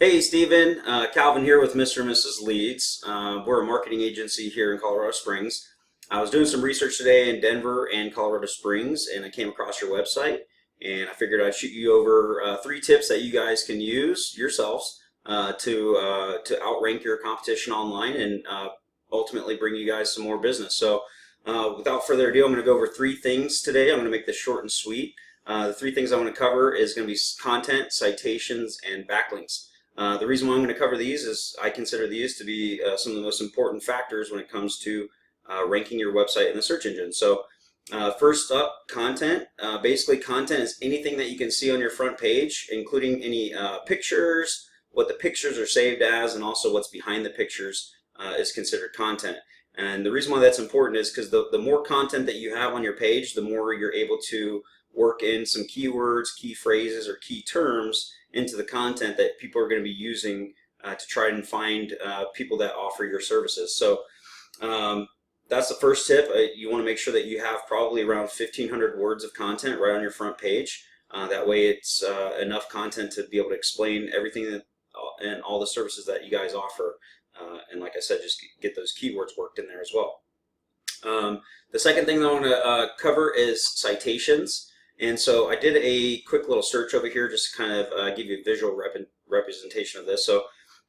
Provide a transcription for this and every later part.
Hey Stephen, Calvin here with Mr. and Mrs. Leads. We're a marketing agency here in Colorado Springs. I was doing some research today in Denver and Colorado Springs, and I came across your website, and I figured I'd shoot you over three tips that you guys can use yourselves to outrank your competition online and ultimately bring you guys some more business. So, without further ado, I'm going to go over three things today. I'm going to make this short and sweet. The three things I want to cover is going to be content, citations, and backlinks. The reason why I'm going to cover these is I consider these to be some of the most important factors when it comes to ranking your website in the search engine. So first up, content. Basically, content is anything that you can see on your front page, including any pictures, what the pictures are saved as, and also what's behind the pictures is considered content. And the reason why that's important is because the more content that you have on your page, the more you're able to work in some keywords, key phrases, or key terms into the content that people are going to be using to try and find people that offer your services. So that's the first tip. You want to make sure that you have probably around 1,500 words of content right on your front page. That way it's enough content to be able to explain everything that, and all the services that you guys offer. And like I said, just get those keywords worked in there as well. The second thing that I want to cover is citations. And so I did a quick little search over here just to kind of give you a visual representation of this. So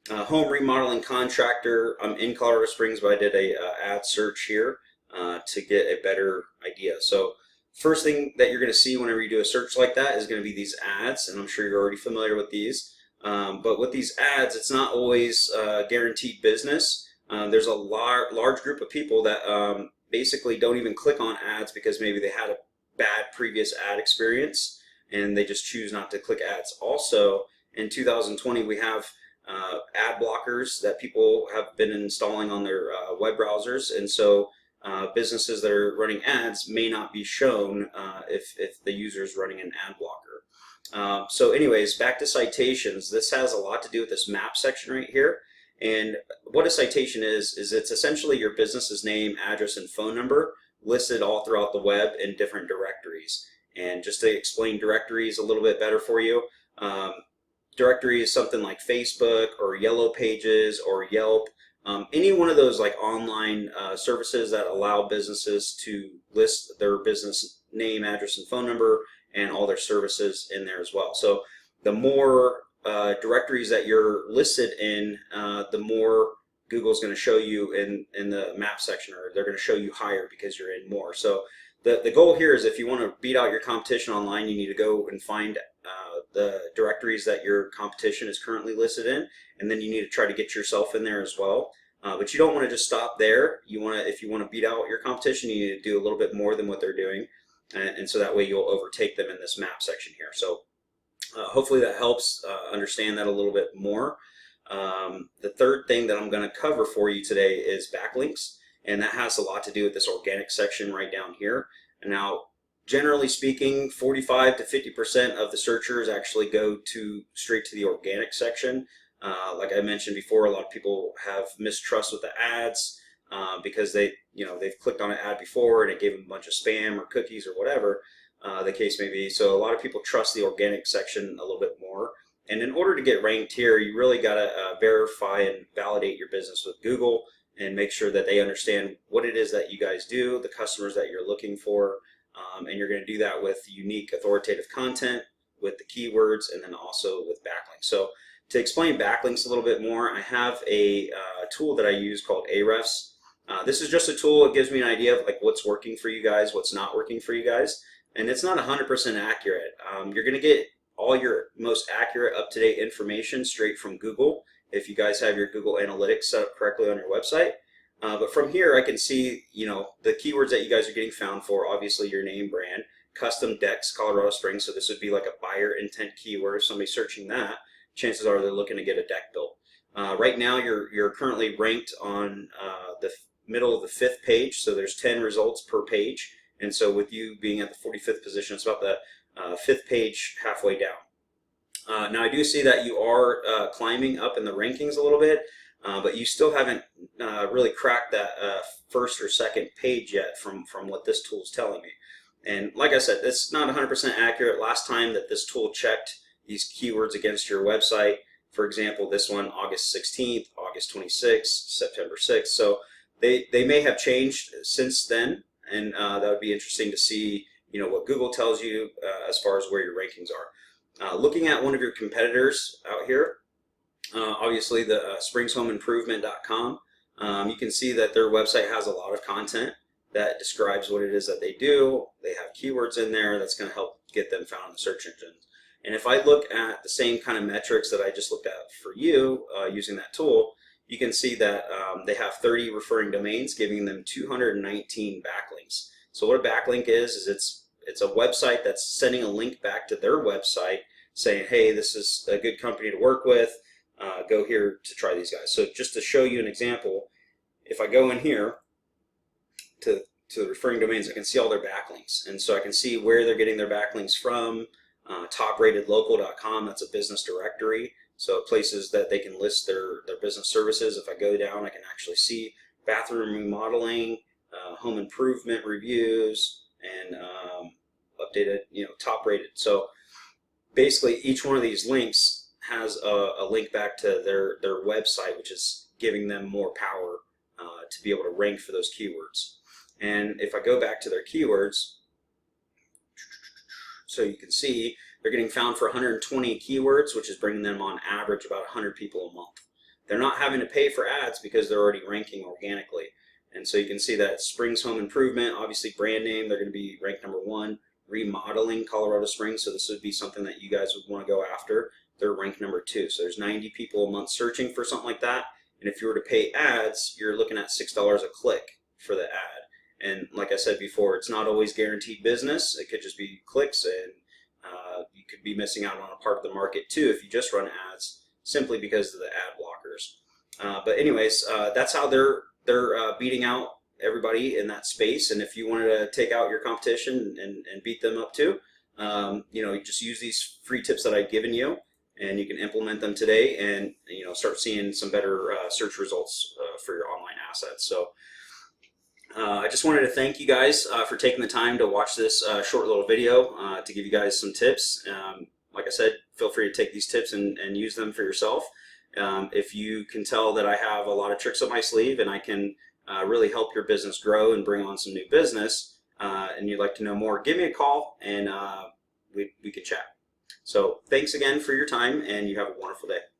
home remodeling contractor, I'm in Colorado Springs, but I did a ad search here to get a better idea. So first thing that you're going to see whenever you do a search like that is going to be these ads, and I'm sure you're already familiar with these. But with these ads, it's not always guaranteed business. There's a large group of people that basically don't even click on ads because maybe they had a bad previous ad experience and they just choose not to click ads. Also, in 2020, we have ad blockers that people have been installing on their web browsers, and so businesses that are running ads may not be shown if the user is running an ad blocker. So anyways, back to citations. This has a lot to do with this map section right here. And what a citation is it's essentially your business's name, address, and phone number listed all throughout the web in different directories. And just to explain directories a little bit better for you, directory is something like Facebook or Yellow Pages or Yelp. Any one of those like online services that allow businesses to list their business name, address, and phone number and all their services in there as well. So the more directories that you're listed in, the more Google's going to show you in the map section, or they're going to show you higher because you're in more. So the goal here is if you want to beat out your competition online, you need to go and find the directories that your competition is currently listed in, and then you need to try to get yourself in there as well. But you don't want to just stop there. If you want to beat out your competition, you need to do a little bit more than what they're doing, and so that way you'll overtake them in this map section here. So hopefully that helps understand that a little bit more. The third thing that I'm going to cover for you today is backlinks, and that has a lot to do with this organic section right down here. And now, generally speaking, 45 to 50% of the searchers actually go straight to the organic section. Like I mentioned before, a lot of people have mistrust with the ads because they've clicked on an ad before and it gave them a bunch of spam or cookies or whatever the case may be. So a lot of people trust the organic section a little bit more. And in order to get ranked here, you really got to verify and validate your business with Google and make sure that they understand what it is that you guys do, the customers that you're looking for, and you're going to do that with unique authoritative content, with the keywords, and then also with backlinks. So to explain backlinks a little bit more, I have a tool that I use called Ahrefs. This is just a tool. It gives me an idea of like what's working for you guys, what's not working for you guys, and it's not 100% accurate. You're going to get all your most accurate, up-to-date information straight from Google if you guys have your Google Analytics set up correctly on your website. But from here, I can see, the keywords that you guys are getting found for. Obviously, your name, brand, custom decks, Colorado Springs. So this would be like a buyer intent keyword. If somebody's searching that, chances are they're looking to get a deck built. Right now, you're currently ranked on the middle of the 5th page. So there's 10 results per page. And so with you being at the 45th position, it's about the 5th page halfway down. Now I do see that you are climbing up in the rankings a little bit, but you still haven't really cracked that first or second page yet from what this tool is telling me. And like I said, it's not 100% accurate. Last time that this tool checked these keywords against your website, For example, this one, August 16th, August 26th, September 6th. So they may have changed since then, and that would be interesting to see, what Google tells you as far as where your rankings are. Looking at one of your competitors out here, obviously the springshomeimprovement.com, you can see that their website has a lot of content that describes what it is that they do. They have keywords in there that's going to help get them found in the search engines. And if I look at the same kind of metrics that I just looked at for you using that tool, you can see that they have 30 referring domains, giving them 219 backlinks. So what a backlink is it's a website that's sending a link back to their website saying, hey, this is a good company to work with. Go here to try these guys. So just to show you an example, if I go in here to the referring domains, I can see all their backlinks. And so I can see where they're getting their backlinks from. Topratedlocal.com, that's a business directory. So places that they can list their business services. If I go down, I can actually see bathroom remodeling, home improvement reviews, and updated, top rated. So basically each one of these links has a link back to their website, which is giving them more power to be able to rank for those keywords. And if I go back to their keywords, so you can see they're getting found for 120 keywords, which is bringing them on average about 100 people a month. They're not having to pay for ads because they're already ranking organically. And so you can see that Springs Home Improvement, obviously brand name, they're going to be ranked #1. Remodeling Colorado Springs, so this would be something that you guys would want to go after. They're ranked #2. So there's 90 people a month searching for something like that. And if you were to pay ads, you're looking at $6 a click for the ad. And like I said before, it's not always guaranteed business. It could just be clicks, and you could be missing out on a part of the market too if you just run ads simply because of the ad blockers. But anyways, that's how they're beating out everybody in that space. And if you wanted to take out your competition and beat them up too, you just use these free tips that I've given you, and you can implement them today and start seeing some better search results for your online assets. So I just wanted to thank you guys for taking the time to watch this short little video to give you guys some tips. Like I said, feel free to take these tips and use them for yourself. If you can tell that I have a lot of tricks up my sleeve and I can really help your business grow and bring on some new business, and you'd like to know more, give me a call and we can chat. So thanks again for your time, and you have a wonderful day.